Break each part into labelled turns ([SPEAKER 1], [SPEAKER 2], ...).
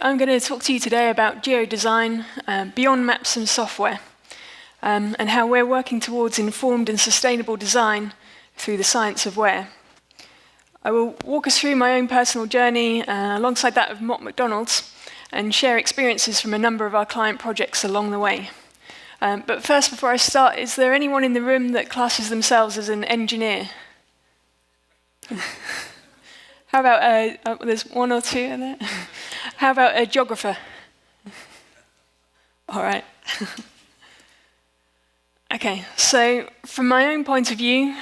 [SPEAKER 1] I'm going to talk to you today about geodesign, beyond maps and software, and how we're working towards informed and sustainable design through the science of where. I will walk us through my own personal journey alongside that of Mott MacDonald's and share experiences from a number of our client projects along the way. But first, before I start, is there anyone in the room that classes themselves as an engineer? How about, there's one or two in there. How about a geographer? All right. Okay, so from my own point of view,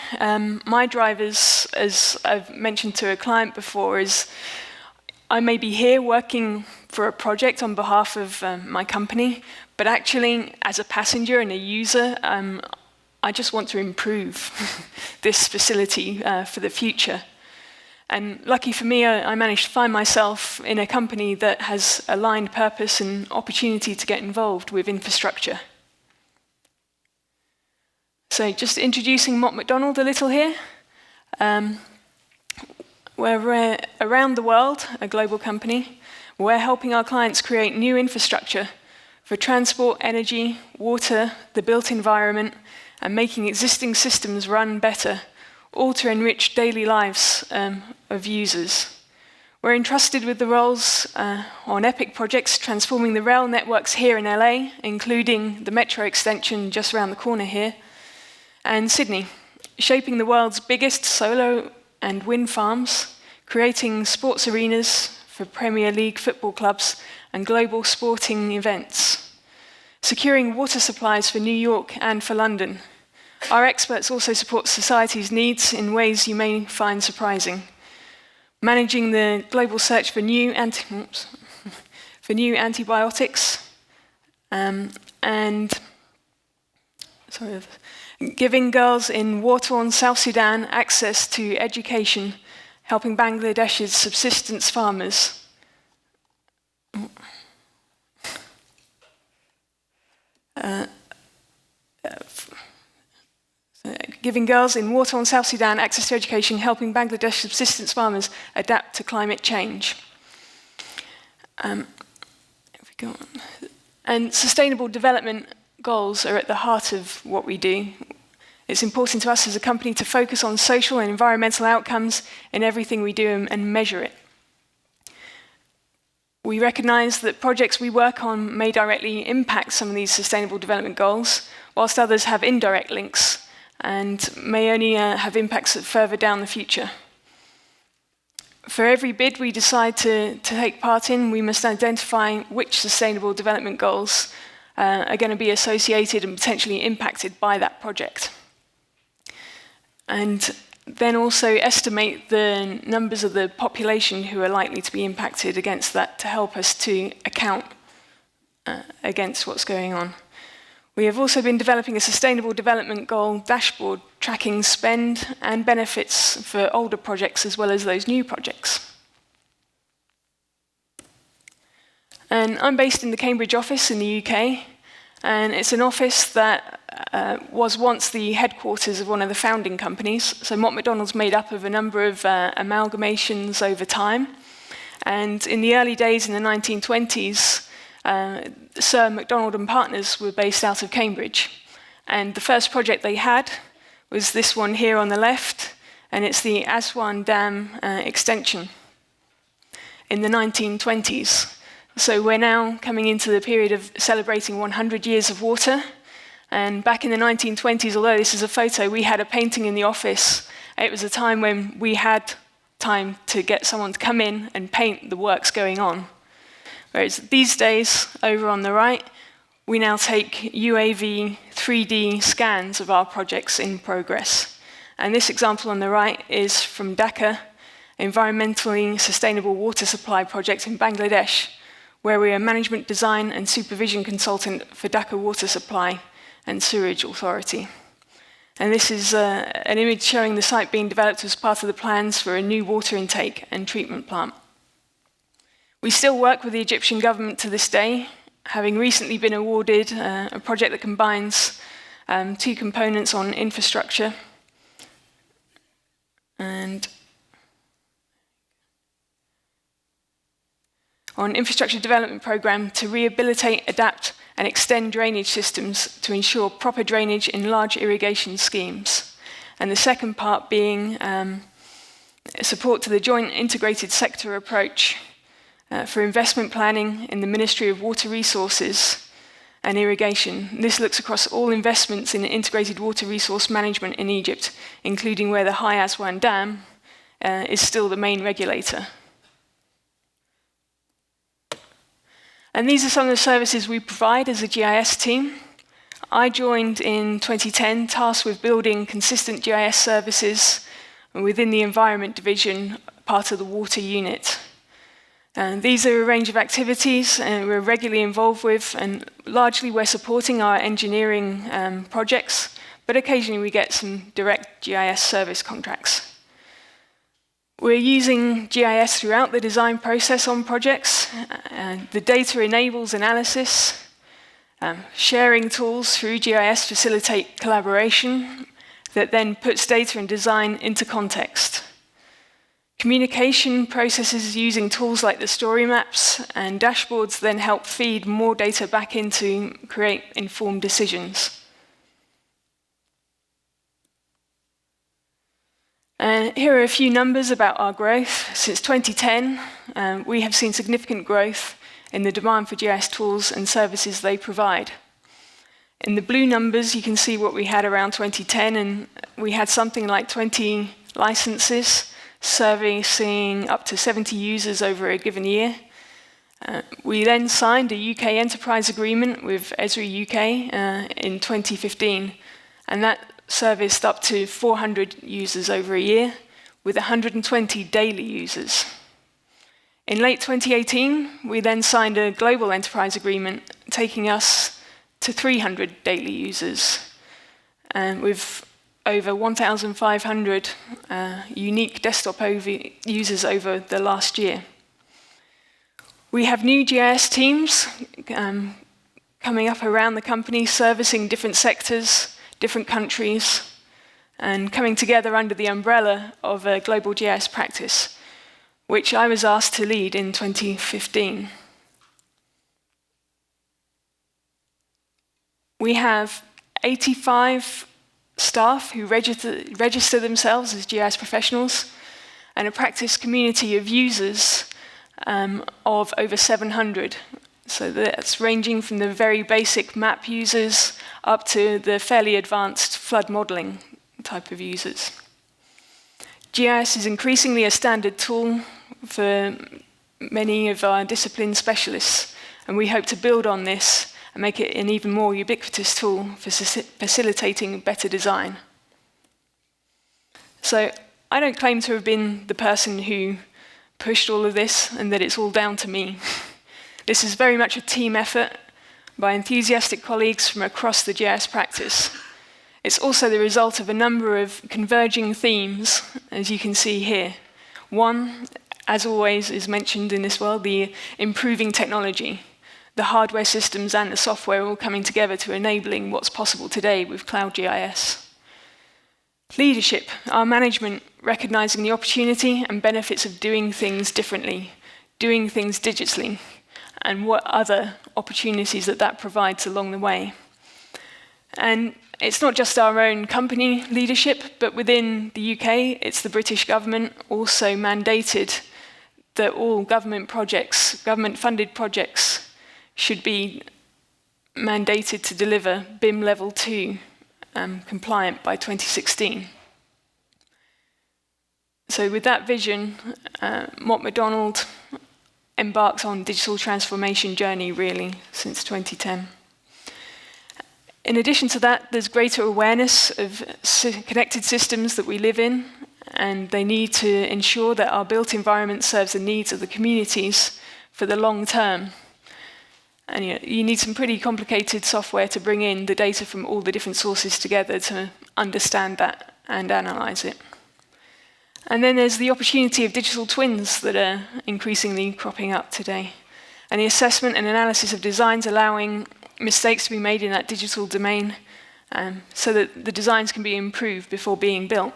[SPEAKER 1] my drivers, as I've mentioned to a client before, is I may be here working for a project on behalf of my company, but actually, as a passenger and a user, I just want to improve this facility for the future. And lucky for me, I managed to find myself in a company that has aligned purpose and opportunity to get involved with infrastructure. So just introducing Mott MacDonald a little here. We're around the world, a global company. We're helping our clients create new infrastructure for transport, energy, water, the built environment, and making existing systems run better, all to enrich daily lives of users. We're entrusted with the roles on epic projects transforming the rail networks here in LA, including the metro extension just around the corner here, and Sydney, shaping the world's biggest solar and wind farms, creating sports arenas for Premier League football clubs and global sporting events, securing water supplies for New York and for London. Our experts also support society's needs in ways you may find surprising, managing the global search for new antibiotics, and giving girls in war-torn South Sudan access to education, helping Bangladesh's subsistence farmers. Giving girls in war-torn South Sudan access to education, helping Bangladesh subsistence farmers adapt to climate change. And sustainable development goals are at the heart of what we do. It's important to us as a company to focus on social and environmental outcomes in everything we do and measure it. We recognize that projects we work on may directly impact some of these sustainable development goals, whilst others have indirect links and may only have impacts further down the future. For every bid we decide to take part in, we must identify which sustainable development goals are going to be associated and potentially impacted by that project. And then also estimate the numbers of the population who are likely to be impacted against that to help us to account against what's going on. We have also been developing a sustainable development goal dashboard tracking spend and benefits for older projects as well as those new projects. And I'm based in the Cambridge office in the UK, and it's an office that was once the headquarters of one of the founding companies. So Mott MacDonald's made up of a number of amalgamations over time. And in the early days in the 1920s, Sir MacDonald and Partners were based out of Cambridge. And the first project they had was this one here on the left, and it's the Aswan Dam extension in the 1920s. So we're now coming into the period of celebrating 100 years of water. And back in the 1920s, although this is a photo, we had a painting in the office. It was a time when we had time to get someone to come in and paint the works going on. Whereas these days, over on the right, we now take UAV 3D scans of our projects in progress. And this example on the right is from Dhaka, environmentally sustainable water supply project in Bangladesh, where we are management design and supervision consultant for Dhaka Water Supply and Sewerage Authority. And this is an image showing the site being developed as part of the plans for a new water intake and treatment plant. We still work with the Egyptian government to this day, having recently been awarded a project that combines two components on infrastructure and on infrastructure development program to rehabilitate, adapt, and extend drainage systems to ensure proper drainage in large irrigation schemes. And the second part being support to the joint integrated sector approach for investment planning in the Ministry of Water Resources and Irrigation. This looks across all investments in integrated water resource management in Egypt, including where the High Aswan Dam is still the main regulator. And these are some of the services we provide as a GIS team. I joined in 2010, tasked with building consistent GIS services within the Environment Division, part of the Water Unit. And these are a range of activities we're regularly involved with, and largely we're supporting our engineering projects, but occasionally we get some direct GIS service contracts. We're using GIS throughout the design process on projects. The data enables analysis. Sharing tools through GIS facilitate collaboration that then puts data and design into context. Communication processes using tools like the story maps and dashboards then help feed more data back in to create informed decisions. Here are a few numbers about our growth. Since 2010, we have seen significant growth in the demand for GIS tools and services they provide. In the blue numbers, you can see what we had around 2010, and we had something like 20 licenses, servicing up to 70 users over a given year. We then signed a UK enterprise agreement with Esri UK in 2015, and that serviced up to 400 users over a year, with 120 daily users. In late 2018, we then signed a global enterprise agreement, taking us to 300 daily users, and with over 1,500 unique desktop users over the last year. We have new GIS teams coming up around the company, servicing different sectors, different countries, and coming together under the umbrella of a global GIS practice, which I was asked to lead in 2015. We have 85 staff who register themselves as GIS professionals, and a practice community of users of over 700. So that's ranging from the very basic map users up to the fairly advanced flood modeling type of users. GIS is increasingly a standard tool for many of our discipline specialists, and we hope to build on this and make it an even more ubiquitous tool for facilitating better design. So I don't claim to have been the person who pushed all of this and that it's all down to me. This is very much a team effort by enthusiastic colleagues from across the GIS practice. It's also the result of a number of converging themes, as you can see here. One, as always, is mentioned in this world, the improving technology. The hardware systems and the software all coming together to enabling what's possible today with cloud GIS. Leadership, our management recognizing the opportunity and benefits of doing things differently, doing things digitally, and what other opportunities that provides along the way. And it's not just our own company leadership, but within the UK, it's the British government also mandated that all government projects, government-funded projects, should be mandated to deliver BIM Level 2 compliant by 2016. So with that vision, Mott MacDonald embarked on digital transformation journey really since 2010. In addition to that, there's greater awareness of connected systems that we live in, and they need to ensure that our built environment serves the needs of the communities for the long term. And you need some pretty complicated software to bring in the data from all the different sources together to understand that and analyze it. And then there's the opportunity of digital twins that are increasingly cropping up today, and the assessment and analysis of designs allowing mistakes to be made in that digital domain so that the designs can be improved before being built.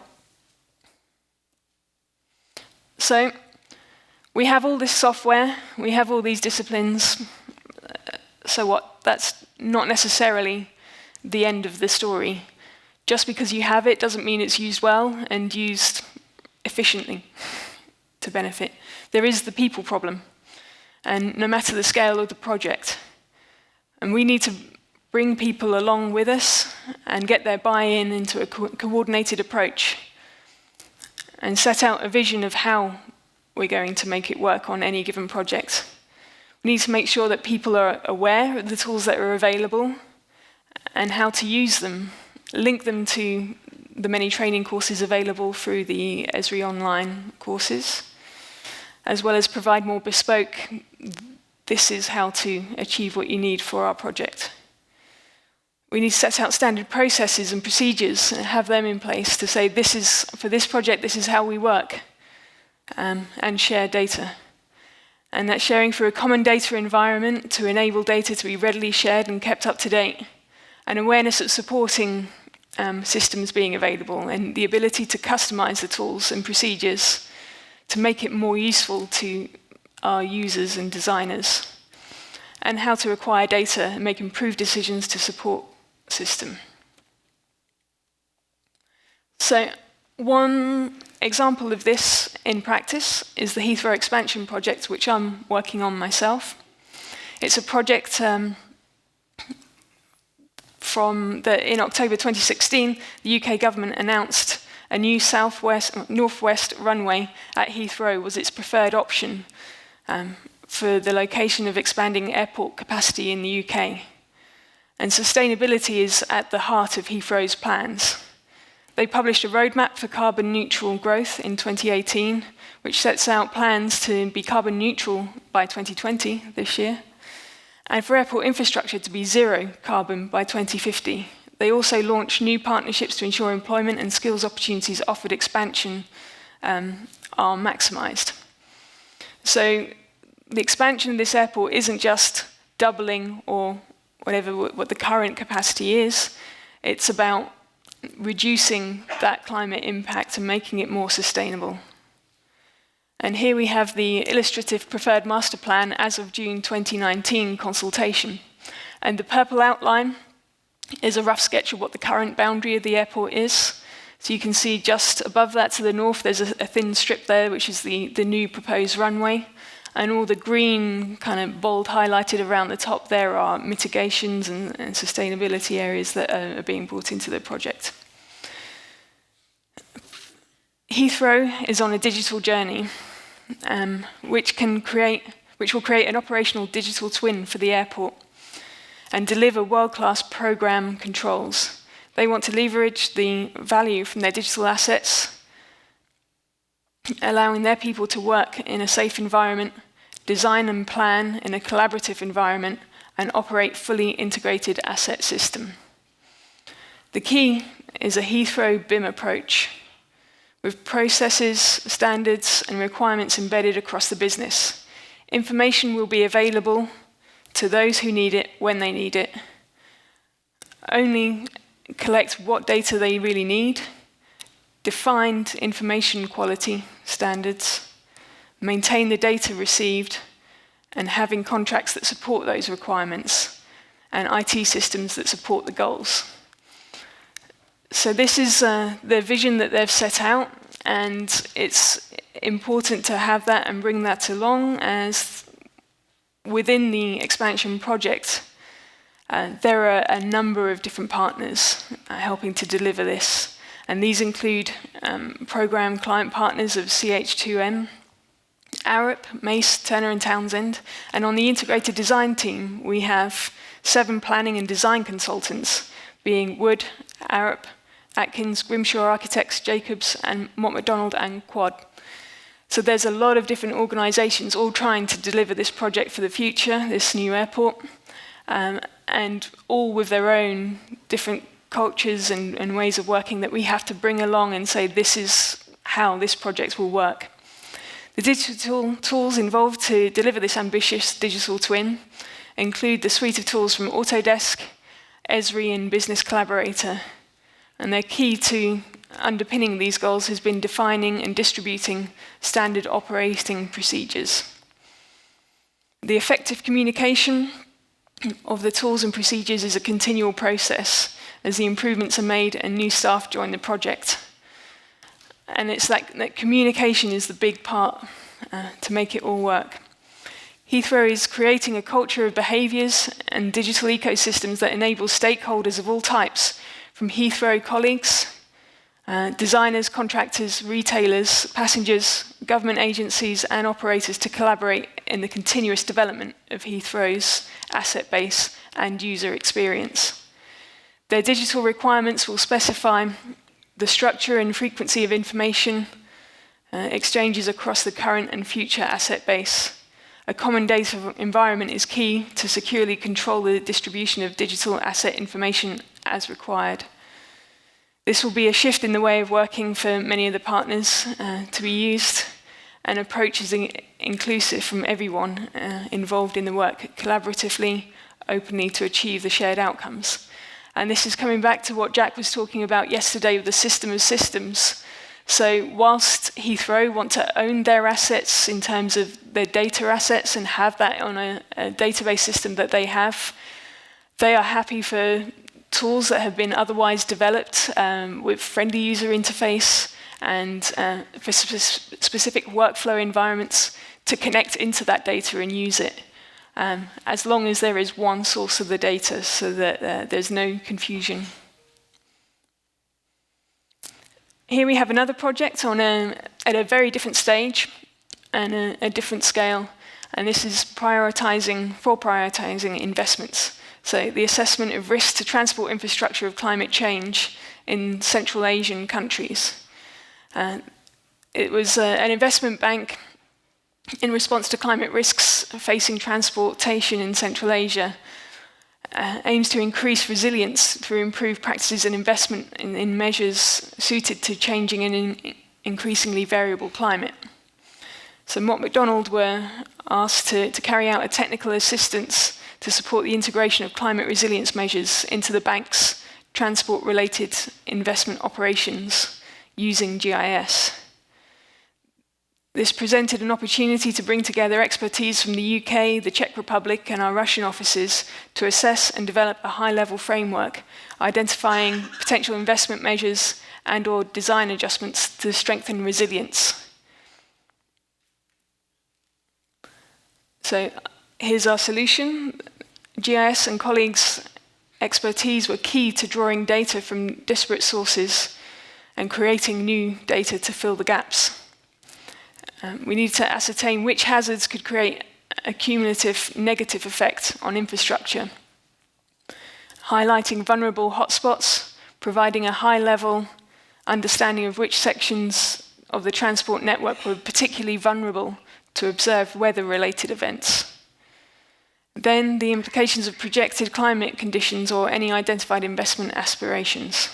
[SPEAKER 1] So We have all this software, we have all these disciplines, so what? That's not necessarily the end of the story. Just because you have it doesn't mean it's used well and used efficiently to benefit. There is the people problem, and no matter the scale of the project. And we need to bring people along with us and get their buy-in into a coordinated approach and set out a vision of how we're going to make it work on any given project. We need to make sure that people are aware of the tools that are available and how to use them, link them to the many training courses available through the Esri online courses, as well as provide more bespoke, this is how to achieve what you need for our project. We need to set out standard processes and procedures and have them in place to say, this is, for this project, this is how we work, and share data. And that sharing through a common data environment to enable data to be readily shared and kept up to date, and awareness of supporting systems being available, and the ability to customize the tools and procedures to make it more useful to our users and designers, and how to acquire data and make improved decisions to support the system. So one example of this in practice is the Heathrow expansion project, which I'm working on myself. It's a project in October 2016, the UK government announced a new northwest runway at Heathrow was its preferred option for the location of expanding airport capacity in the UK. And sustainability is at the heart of Heathrow's plans. They published a roadmap for carbon neutral growth in 2018, which sets out plans to be carbon neutral by 2020, this year, and for airport infrastructure to be zero carbon by 2050. They also launched new partnerships to ensure employment and skills opportunities offered expansion are maximised. So the expansion of this airport isn't just doubling or what the current capacity is. It's about reducing that climate impact and making it more sustainable. And here we have the illustrative preferred master plan as of June 2019 consultation. And the purple outline is a rough sketch of what the current boundary of the airport is. So you can see just above that to the north, there's a thin strip there, which is the new proposed runway. And all the green kind of bold highlighted around the top there are mitigations and sustainability areas that are being brought into the project. Heathrow is on a digital journey, which will create an operational digital twin for the airport and deliver world-class program controls. They want to leverage the value from their digital assets, allowing their people to work in a safe environment, design and plan in a collaborative environment, and operate fully integrated asset system. The key is a Heathrow BIM approach, with processes, standards, and requirements embedded across the business. Information will be available to those who need it when they need it. Only collect what data they really need, defined information quality standards, maintain the data received, and having contracts that support those requirements, and IT systems that support the goals. So this is the vision that they've set out, and it's important to have that and bring that along, as within the expansion project, there are a number of different partners helping to deliver this. And these include program client partners of CH2M, Arup, Mace, Turner and Townsend. And on the integrated design team, we have 7 planning and design consultants, being Wood, Arup, Atkins, Grimshaw Architects, Jacobs, and Mott MacDonald and Quad. So there's a lot of different organisations all trying to deliver this project for the future, this new airport, and all with their own different cultures and ways of working that we have to bring along and say, this is how this project will work. The digital tools involved to deliver this ambitious digital twin include the suite of tools from Autodesk, Esri, and Business Collaborator. And they're key to underpinning these goals has been defining and distributing standard operating procedures. The effective communication of the tools and procedures is a continual process as the improvements are made and new staff join the project. And it's that communication is the big part to make it all work. Heathrow is creating a culture of behaviours and digital ecosystems that enable stakeholders of all types, from Heathrow colleagues, designers, contractors, retailers, passengers, government agencies and operators to collaborate in the continuous development of Heathrow's asset base and user experience. Their digital requirements will specify the structure and frequency of information exchanges across the current and future asset base. A common data environment is key to securely control the distribution of digital asset information as required. This will be a shift in the way of working for many of the partners to be used, and approach is inclusive from everyone involved in the work, collaboratively, openly to achieve the shared outcomes. And this is coming back to what Jack was talking about yesterday with the system of systems. So whilst Heathrow want to own their assets in terms of their data assets and have that on a database system that they have, they are happy for tools that have been otherwise developed with friendly user interface and for specific workflow environments to connect into that data and use it, as long as there is one source of the data so that there's no confusion. Here we have another project at a very different stage and a different scale, and this is prioritizing investments. So the assessment of risks to transport infrastructure of climate change in Central Asian countries. It was an investment bank in response to climate risks facing transportation in Central Asia, aims to increase resilience through improved practices and investment in measures suited to changing and increasingly variable climate. So Mott MacDonald were asked to carry out a technical assistance to support the integration of climate resilience measures into the bank's transport-related investment operations using GIS. This presented an opportunity to bring together expertise from the UK, the Czech Republic, and our Russian offices to assess and develop a high-level framework, identifying potential investment measures and/or design adjustments to strengthen resilience. So here's our solution. GIS and colleagues' expertise were key to drawing data from disparate sources and creating new data to fill the gaps. We need to ascertain which hazards could create a cumulative negative effect on infrastructure, highlighting vulnerable hotspots, providing a high-level understanding of which sections of the transport network were particularly vulnerable to observe weather-related events. Then the implications of projected climate conditions or any identified investment aspirations.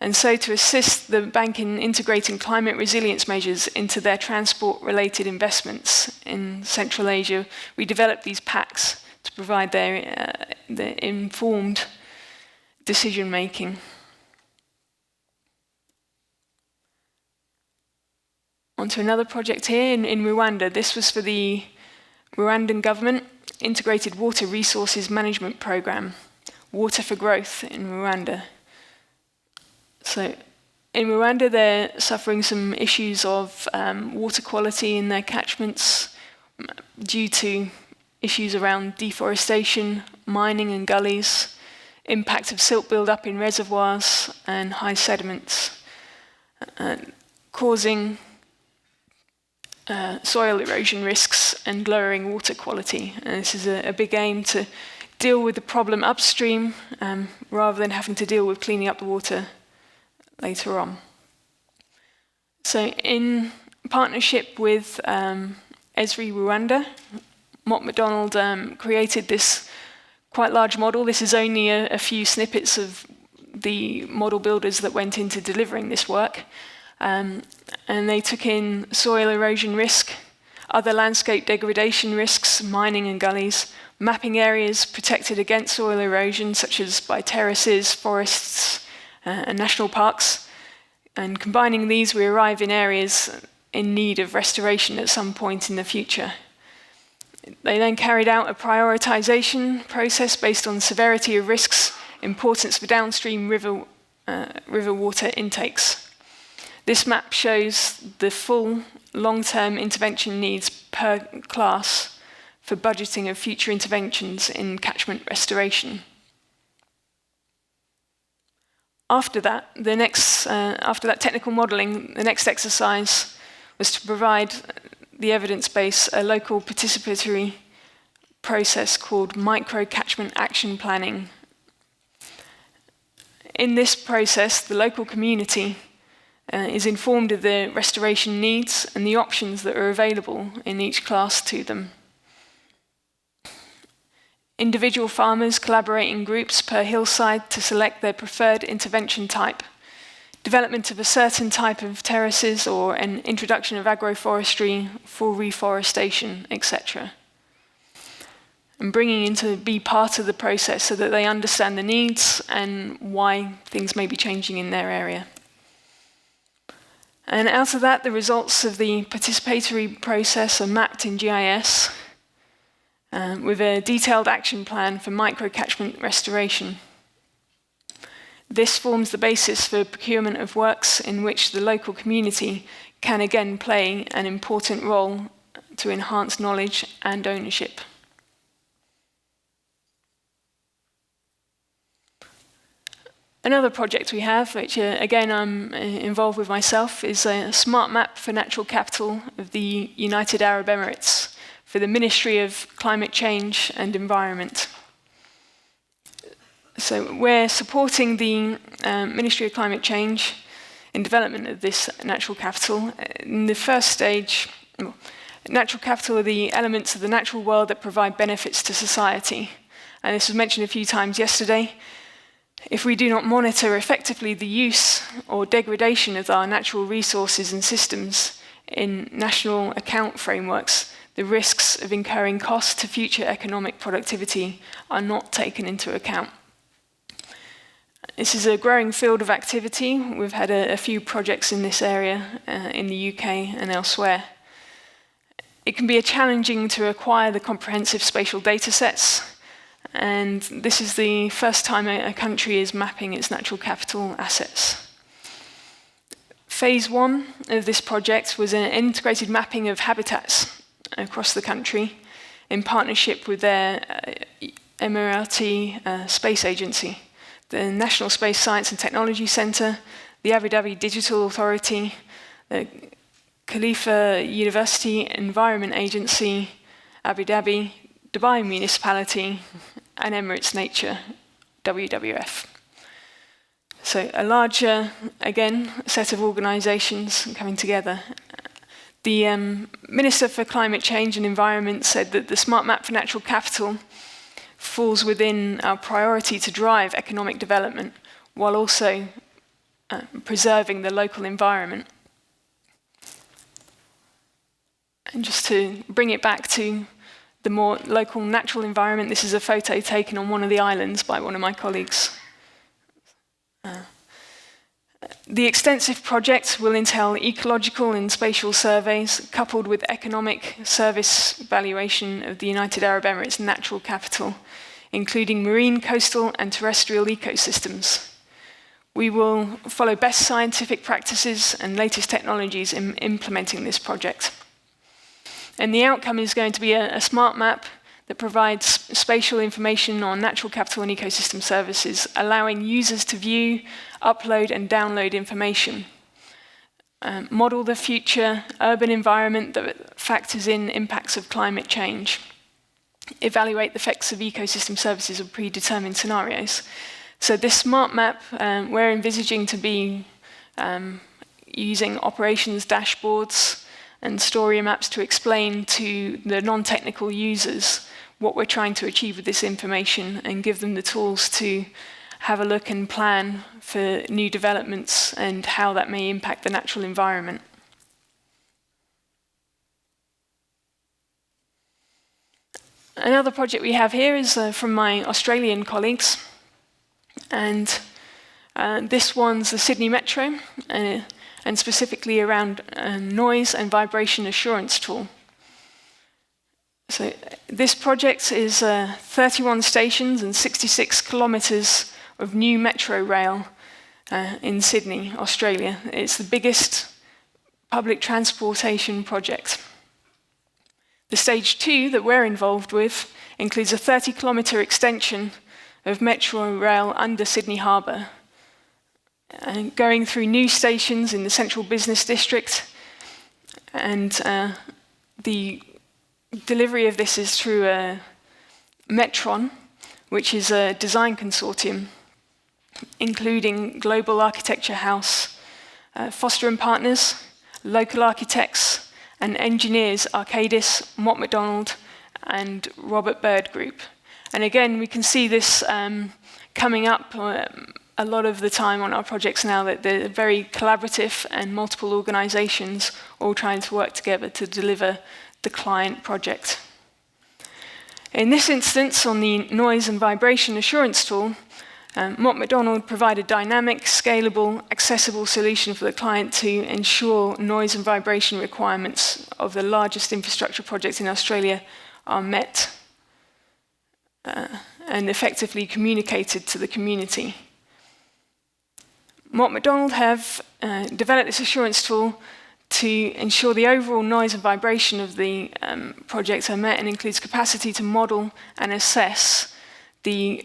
[SPEAKER 1] And so to assist the bank in integrating climate resilience measures into their transport-related investments in Central Asia, we developed these packs to provide their informed decision-making. On to another project here in Rwanda. This was for the Rwandan government Integrated Water Resources Management Programme, Water for Growth in Rwanda. So in Rwanda, they're suffering some issues of water quality in their catchments due to issues around deforestation, mining and gullies, impact of silt build-up in reservoirs and high sediments, causing soil erosion risks and lowering water quality. And this is a big aim to deal with the problem upstream rather than having to deal with cleaning up the water later on. So in partnership with Esri Rwanda, Mott MacDonald created this quite large model. This is only a few snippets of the model builders that went into delivering this work. And they took in soil erosion risk, other landscape degradation risks, mining and gullies, mapping areas protected against soil erosion, such as by terraces, forests, and national parks, And combining these, we arrive in areas in need of restoration at some point in the future. They then carried out a prioritization process based on severity of risks, importance for downstream river water intakes. This map shows the full long-term intervention needs per class for budgeting of future interventions in catchment restoration. After that, after that technical modelling, the next exercise was to provide the evidence base a local participatory process called micro-catchment action planning. In this process, the local community is informed of the restoration needs and the options that are available in each class to them. Individual farmers collaborate in groups per hillside to select their preferred intervention type, development of a certain type of terraces or an introduction of agroforestry for reforestation, etc. And bringing in to be part of the process so that they understand the needs and why things may be changing in their area. And out of that, the results of the participatory process are mapped in GIS with a detailed action plan for micro-catchment restoration. This forms the basis for procurement of works in which the local community can again play an important role to enhance knowledge and ownership. Another project we have, which again I'm involved with myself, is a smart map for natural capital of the United Arab Emirates for the Ministry of Climate Change and Environment. So we're supporting the Ministry of Climate Change in development of this natural capital. In the first stage, natural capital are the elements of the natural world that provide benefits to society. And this was mentioned a few times yesterday. If we do not monitor effectively the use or degradation of our natural resources and systems in national account frameworks, the risks of incurring costs to future economic productivity are not taken into account. This is a growing field of activity. We've had a few projects in this area in the UK and elsewhere. It can be challenging to acquire the comprehensive spatial data sets, and this is the first time a country is mapping its natural capital assets. Phase 1 of this project was an integrated mapping of habitats across the country in partnership with their Emirati Space Agency, the National Space Science and Technology Centre, the Abu Dhabi Digital Authority, the Khalifa University Environment Agency, Abu Dhabi, Dubai Municipality, and Emirates Nature, WWF. So a larger, again, set of organisations coming together. The Minister for Climate Change and Environment said that the smart map for natural capital falls within our priority to drive economic development while also preserving the local environment. And just to bring it back to the more local natural environment, this is a photo taken on one of the islands by one of my colleagues. The extensive project will entail ecological and spatial surveys coupled with economic service valuation of the United Arab Emirates natural capital, including marine, coastal, and terrestrial ecosystems. We will follow best scientific practices and latest technologies in implementing this project. And the outcome is going to be a smart map that provides spatial information on natural capital and ecosystem services, allowing users to view, upload, and download information. Model the future urban environment that factors in impacts of climate change. Evaluate the effects of ecosystem services of predetermined scenarios. So this smart map, we're envisaging to be using operations dashboards and story maps to explain to the non-technical users what we're trying to achieve with this information and give them the tools to have a look and plan for new developments and how that may impact the natural environment. Another project we have here is from my Australian colleagues, and This one's the Sydney Metro, and specifically around noise and vibration assurance tool. So this project is 31 stations and 66 kilometres of new metro rail in Sydney, Australia. It's the biggest public transportation project. The stage 2 that we're involved with includes a 30-kilometre extension of metro rail under Sydney Harbour, and going through new stations in the central business district, and the delivery of this is through Metron, which is a design consortium, including global architecture house Foster & Partners, local architects, and engineers ArcGIS, Mott MacDonald, and Robert Bird Group. And again, we can see this coming up a lot of the time on our projects now, that they're very collaborative and multiple organizations all trying to work together to deliver the client project. In this instance, on the noise and vibration assurance tool, Mott MacDonald provide a dynamic, scalable, accessible solution for the client to ensure noise and vibration requirements of the largest infrastructure project in Australia are met and effectively communicated to the community. Mott MacDonald have developed this assurance tool to ensure the overall noise and vibration of the project are met, and includes capacity to model and assess the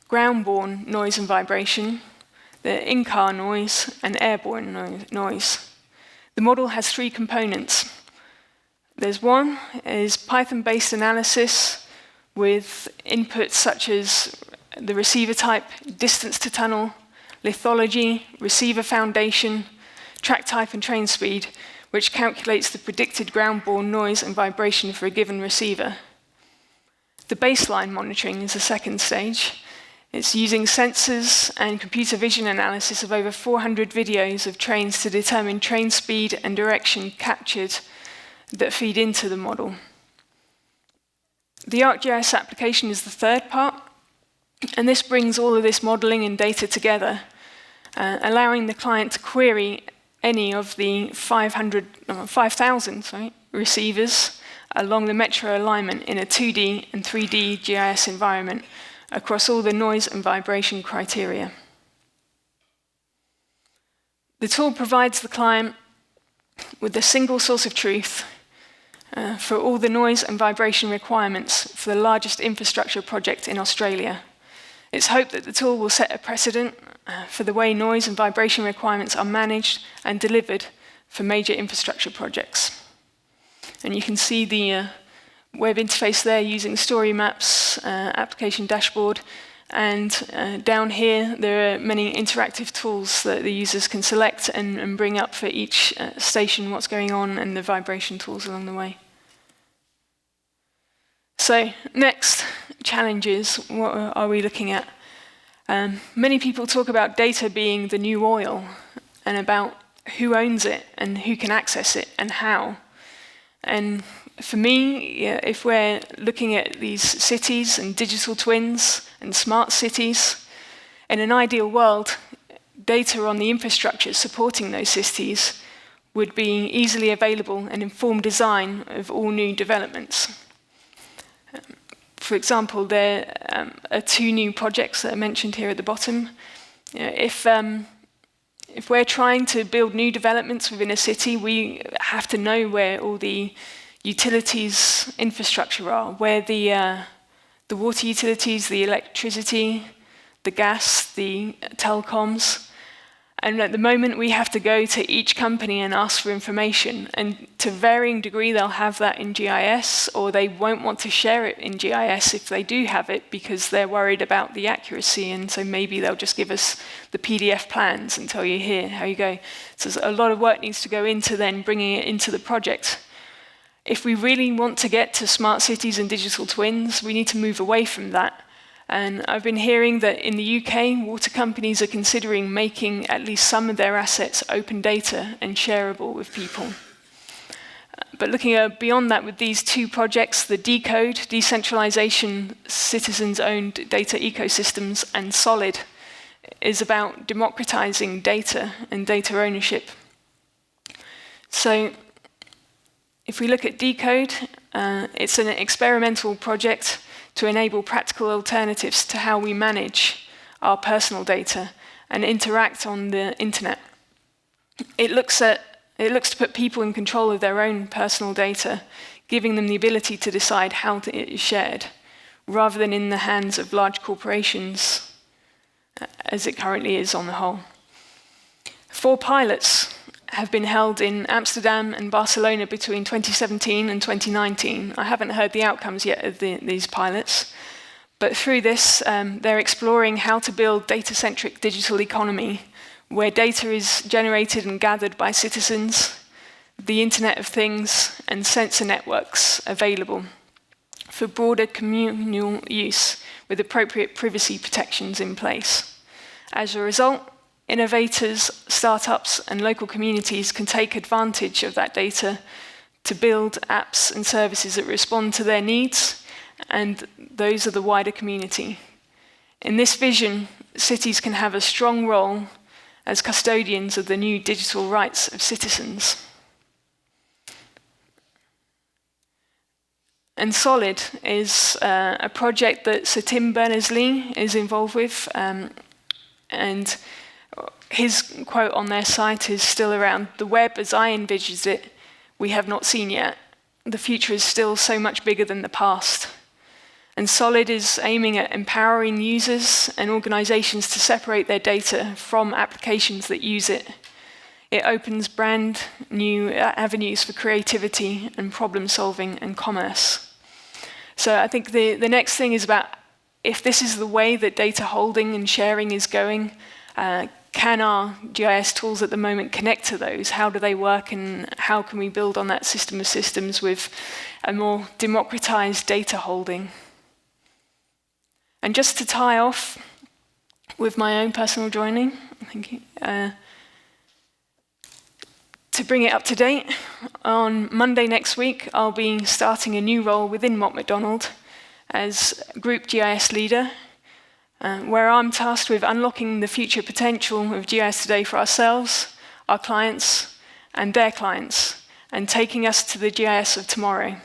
[SPEAKER 1] ground-borne noise and vibration, the in-car noise, and airborne noise. The model has 3 components. There's one is Python-based analysis with inputs such as the receiver type, distance to tunnel, lithology, receiver foundation, track type, and train speed, which calculates the predicted ground-borne noise and vibration for a given receiver. The baseline monitoring is the second stage. It's using sensors and computer vision analysis of over 400 videos of trains to determine train speed and direction captured that feed into the model. The ArcGIS application is the third part, and this brings all of this modeling and data together, allowing the client to query any of the 5,000 receivers along the metro alignment in a 2D and 3D GIS environment across all the noise and vibration criteria. The tool provides the client with a single source of truth for all the noise and vibration requirements for the largest infrastructure project in Australia. It's hoped that the tool will set a precedent for the way noise and vibration requirements are managed and delivered for major infrastructure projects. And you can see the web interface there using story maps, application dashboard, and down here there are many interactive tools that the users can select and bring up for each station what's going on, and the vibration tools along the way. So next, challenges. What are we looking at? Many people talk about data being the new oil, and about who owns it and who can access it and how. And for me, if we're looking at these cities and digital twins and smart cities, in an ideal world, data on the infrastructure supporting those cities would be easily available and inform design of all new developments. For example, there are 2 new projects that are mentioned here at the bottom. If we're trying to build new developments within a city, we have to know where all the utilities infrastructure are, where the water utilities, the electricity, the gas, the telecoms. And at the moment, we have to go to each company and ask for information. And to varying degree, they'll have that in GIS, or they won't want to share it in GIS if they do have it, because they're worried about the accuracy. And so maybe they'll just give us the PDF plans and tell you, here, how you go. So a lot of work needs to go into then bringing it into the project. If we really want to get to smart cities and digital twins, we need to move away from that. And I've been hearing that in the UK, water companies are considering making at least some of their assets open data and shareable with people. But looking beyond that with these 2 projects, the Decode, Decentralization, Citizens-Owned Data Ecosystems, and Solid is about democratizing data and data ownership. So if we look at Decode, it's an experimental project to enable practical alternatives to how we manage our personal data and interact on the internet. It looks to put people in control of their own personal data, giving them the ability to decide how it is shared, rather than in the hands of large corporations, as it currently is on the whole. 4 pilots have been held in Amsterdam and Barcelona between 2017 and 2019. I haven't heard the outcomes yet of these pilots, but through this, they're exploring how to build data-centric digital economy, where data is generated and gathered by citizens, the Internet of Things, and sensor networks available for broader communal use with appropriate privacy protections in place. As a result, innovators, startups, and local communities can take advantage of that data to build apps and services that respond to their needs and those of the wider community. In this vision, cities can have a strong role as custodians of the new digital rights of citizens. And Solid is a project that Sir Tim Berners-Lee is involved with, and his quote on their site is still around, "The web as I envisaged it, we have not seen yet. The future is still so much bigger than the past." And Solid is aiming at empowering users and organizations to separate their data from applications that use it. It opens brand new avenues for creativity and problem solving and commerce. So I think the next thing is about, if this is the way that data holding and sharing is going, can our GIS tools at the moment connect to those? How do they work, and how can we build on that system of systems with a more democratized data holding? And just to tie off with my own personal joining, thank you, to bring it up to date, on Monday next week, I'll be starting a new role within Mott MacDonald as Group GIS Leader, where I'm tasked with unlocking the future potential of GIS today for ourselves, our clients, and their clients, and taking us to the GIS of tomorrow.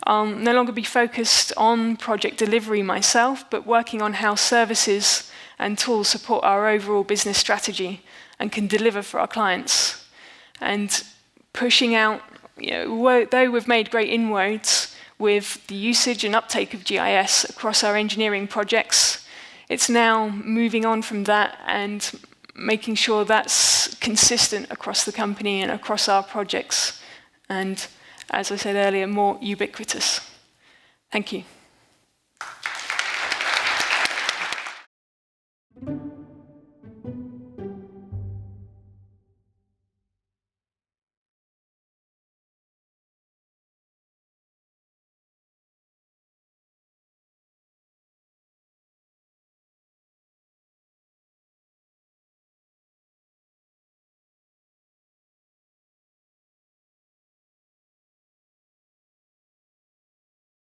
[SPEAKER 1] I'll no longer be focused on project delivery myself, but working on how services and tools support our overall business strategy and can deliver for our clients. And pushing out, though we've made great inroads with the usage and uptake of GIS across our engineering projects, it's now moving on from that and making sure that's consistent across the company and across our projects. And as I said earlier, more ubiquitous. Thank you.